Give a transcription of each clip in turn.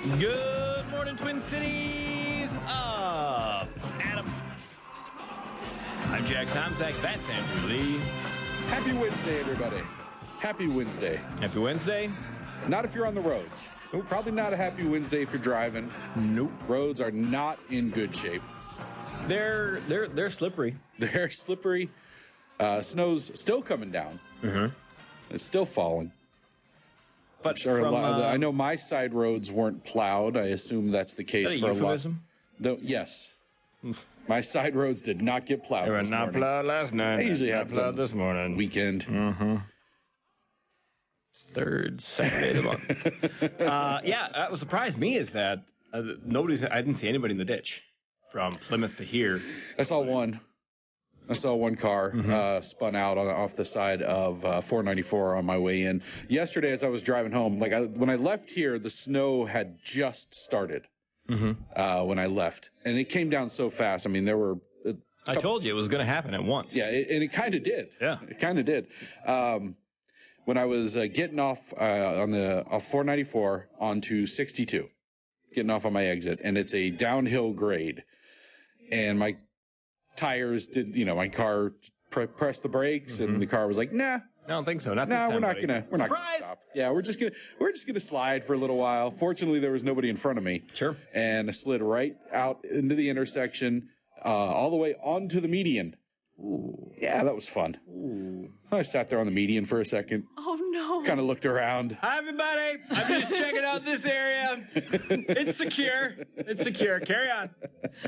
Good morning, Twin Cities. Adam. I'm Jack Tomczak. That's Andrew Lee. Happy Wednesday, everybody. Happy Wednesday. Happy Wednesday. Not if you're on the roads. Nope. Probably not a happy Wednesday if you're driving. Nope. Roads are not in good shape. They're slippery. They're slippery. Snow's still coming down. Mm-hmm. It's still falling. But Sure, from, I know my side roads weren't plowed. I assume that's the case is that for a a lot. euphemism? Yes. My side roads did not get plowed. They were this not morning. plowed last night. They usually not happens plowed on this morning. Weekend. Mm-hmm. Third Saturday of the month. What surprised me is that I didn't see anybody in the ditch from Plymouth to here. I saw one car spun out off the side of 494 on my way in. Yesterday, as I was driving home, when I left here, the snow had just started when I left. And it came down so fast. I mean, there were... I told you it was going to happen at once. Yeah, and it kind of did. Yeah. It kind of did. When I was getting off on 494 onto 62, getting off on my exit, and it's a downhill grade, and my tires did, my car pressed the brakes, and the car was like, nah. I don't think so. Not this time, we're not buddy. gonna stop. Yeah, we're just gonna slide for a little while. Fortunately, there was nobody in front of me. Sure. And I slid right out into the intersection, all the way onto the median. Ooh. Yeah, that was fun. Ooh. I sat there on the median for a second. Oh, no. Kind of looked around. Hi, everybody. I'm just checking out this area. It's secure. It's secure. Carry on.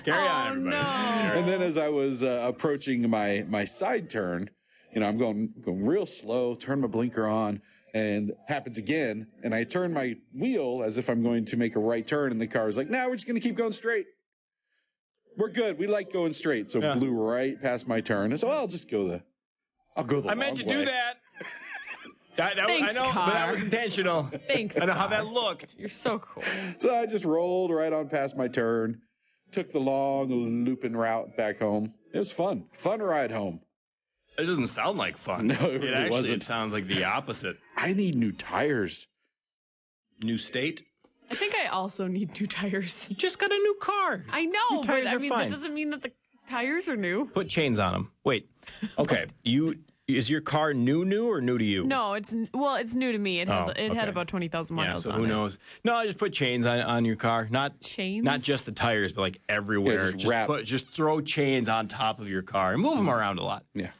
Carry on, everybody. No. And then as I was approaching my side turn, I'm going real slow, turn my blinker on, and happens again. And I turn my wheel as if I'm going to make a right turn, and the car is like, no, we're just going to keep going straight. We're good. We like going straight. So Yeah. blew right past my turn. And so I'll just go the I meant to do that. Thanks, I know, car. but that was intentional. Thanks. I know how that looked. You're so cool. So I just rolled right on past my turn, took the long looping route back home. It was fun. Fun ride home. It doesn't sound like fun. No, it really wasn't. It sounds like the opposite. I need new tires. New state. I think I also need new tires. You just got a new car. I know, Your but tires I are mean, fine. that doesn't mean that the tires are new. Put chains on them. Wait. Okay. Is your car new or new to you? No, it's new to me. It had okay. about 20,000 miles Yeah, so on who it. knows? No, just put chains on your car. Chains? Not just the tires, but like everywhere. Yeah, Just throw chains on top of your car and move them around a lot. Yeah.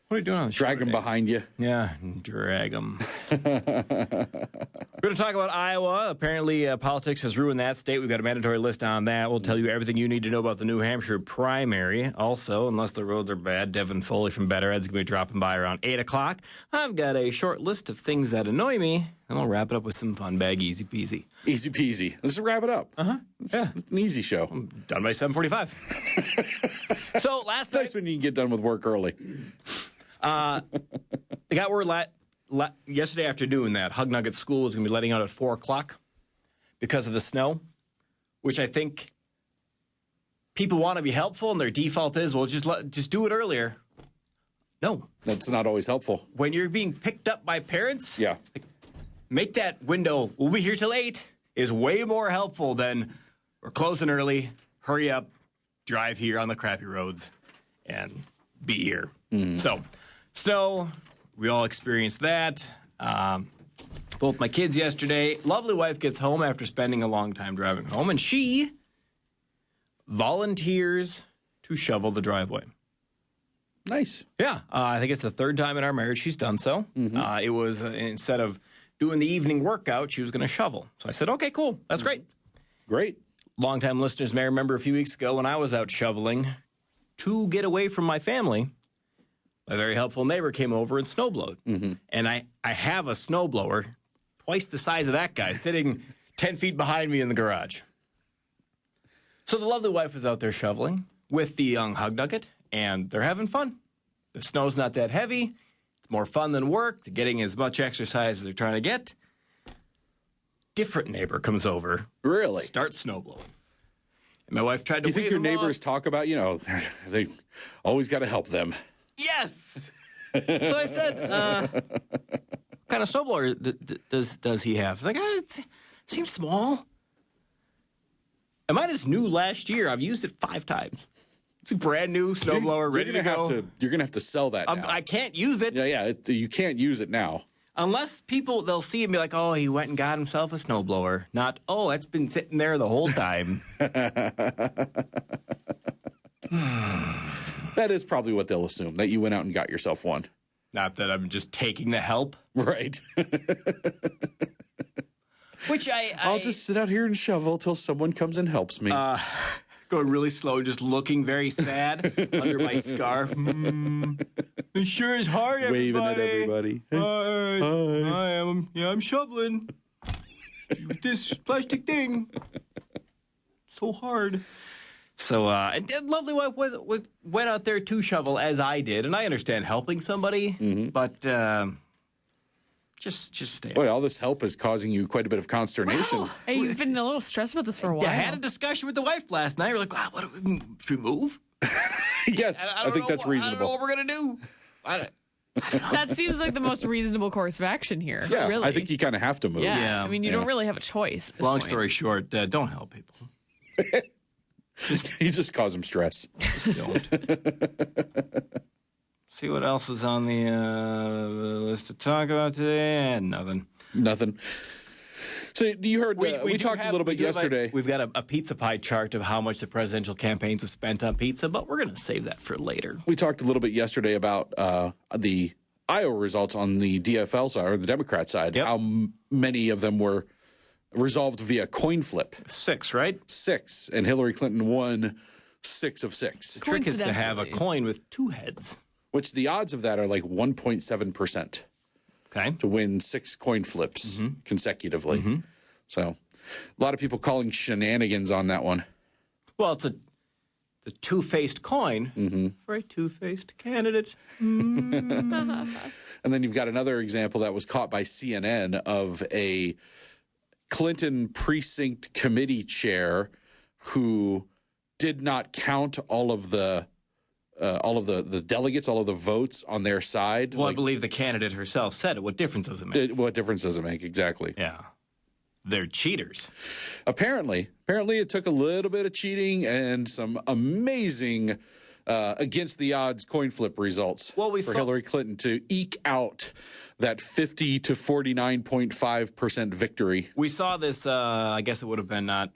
What are you doing on the show Drag them today? behind you. Yeah, drag them. We're going to talk about Iowa. Apparently, politics has ruined that state. We've got a mandatory list on that. We'll tell you everything you need to know about the New Hampshire primary. Also, unless the roads are bad, Devin Foley from Better Ed's going to be dropping by around 8 o'clock. I've got a short list of things that annoy me, and I'll wrap it up with some fun bag, easy peasy. Easy peasy. Let's just wrap it up. It's an easy show. Done by 7:45. So last It's night, nice when you can get done with work early. I got word yesterday afternoon that Hug Nugget School is going to be letting out at 4 o'clock because of the snow, which I think people want to be helpful, and their default is, well, just do it earlier. No. That's not always helpful. When you're being picked up by parents, Yeah. make that window, we'll be here till 8, is way more helpful than we're closing early, hurry up, drive here on the crappy roads, and be here. So, snow, we all experienced that. Both my kids yesterday. Lovely wife gets home after spending a long time driving home, and she volunteers to shovel the driveway. Nice. Yeah, I think it's the third time in our marriage she's done so. It was, instead of doing the evening workout, she was going to shovel. So I said, okay, cool. That's great. Great. Longtime listeners may remember a few weeks ago when I was out shoveling to get away from my family. A very helpful neighbor came over and snowblowed. And I have a snowblower, twice the size of that guy, sitting 10 feet behind me in the garage. So the lovely wife was out there shoveling with the young Hug Nugget, and they're having fun. The snow's not that heavy. It's more fun than work. They're getting as much exercise as they're trying to get. Different neighbor comes over. Really? Starts snowblowing. And my wife tried to Do you think wave your him neighbors off. talk about, they always got to help them? Yes. So I said, what kind of snowblower does he have? He's like, it's Seems small. And mine is new last year. I've used it 5 times. It's a brand new snowblower, ready to go. You're gonna have to sell that now. I can't use it. Yeah. You can't use it now. Unless people, they'll see it and be like, oh, he went and got himself a snowblower. Not, oh, that's been sitting there the whole time. That is probably what they'll assume, that you went out and got yourself one. Not that I'm just taking the help. Right. Which I'll just sit out here and shovel till someone comes and helps me. Going really slow, just looking very sad under my scarf. It sure is hard, everybody. Waving at everybody. Hi. I'm shoveling. With this plastic thing. So hard. So, and Lovely Wife went out there to shovel, as I did, and I understand helping somebody, but just stay. Boy, all this help is causing you quite a bit of consternation. Hey, you've been a little stressed about this for a while. I had a discussion with the wife last night. We're like, wow, should we move? Yes, I think that's reasonable. I don't know what we're going to do. I don't know. That seems like the most reasonable course of action here. Yeah, really. I think you kind of have to move. Yeah. I mean, you don't really have a choice. At this Long point. story short, don't help people. You just cause them stress. Just don't. See what else is on the list to talk about today? And nothing. So you heard, we talked a little bit yesterday. We've got a pizza pie chart of how much the presidential campaigns have spent on pizza, but we're going to save that for later. We talked a little bit yesterday about the Iowa results on the DFL side, or the Democrat side, Yep. how many of them were resolved via coin flip. 6, right? 6, and Hillary Clinton won 6 of 6, The trick is to have a Coincidentally. coin with 2 heads. which the odds of that are like 1.7% Okay. to win 6 coin flips consecutively. So a lot of people calling shenanigans on that one. Well, it's the two-faced coin for a two-faced candidate. And then you've got another example that was caught by CNN of a Clinton precinct committee chair who did not count all of the delegates, all of the votes on their side. Well, I believe the candidate herself said it. What difference does it make? What difference does it make? Exactly. Yeah. They're cheaters. Apparently it took a little bit of cheating and some amazing against the odds coin flip results Well, we for saw- Hillary Clinton to eke out that 50 to 49.5% victory. We saw this, I guess it would have been not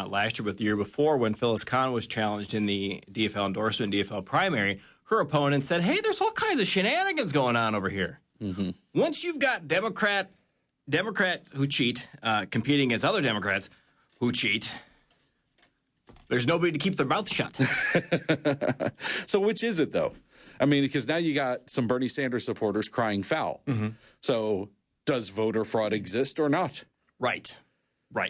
last year, but the year before when Phyllis Kahn was challenged in the DFL endorsement, DFL primary. Her opponent said, hey, there's all kinds of shenanigans going on over here. Once you've got Democrat who cheat competing against other Democrats who cheat, there's nobody to keep their mouth shut. So which is it, though? I mean, because now you got some Bernie Sanders supporters crying foul. So does voter fraud exist or not? Right.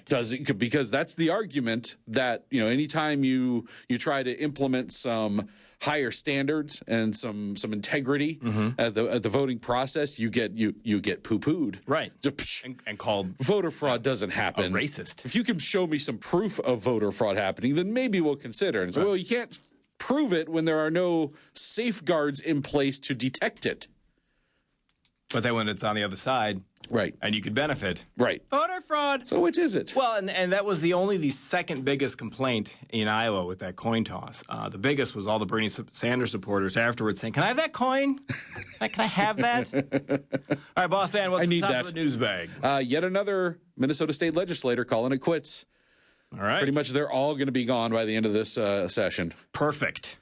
Does it? Because that's the argument that, anytime you try to implement some higher standards and some integrity at the voting process, you get poo-pooed. Right. Psh, And called voter fraud doesn't happen. a racist. If you can show me some proof of voter fraud happening, then maybe we'll consider it. And so, well, you can't prove it when there are no safeguards in place to detect it. But then when it's on the other side Right. and you could benefit. Right. Voter fraud. So which is it? Well, and that was the second biggest complaint in Iowa with that coin toss. The biggest was all the Bernie Sanders supporters afterwards saying, can I have that coin? Can I have that? All right, Boss Man, what's I the need top that. of the news bag? Yet another Minnesota state legislator calling it quits. All right. Pretty much they're all going to be gone by the end of this session. Perfect.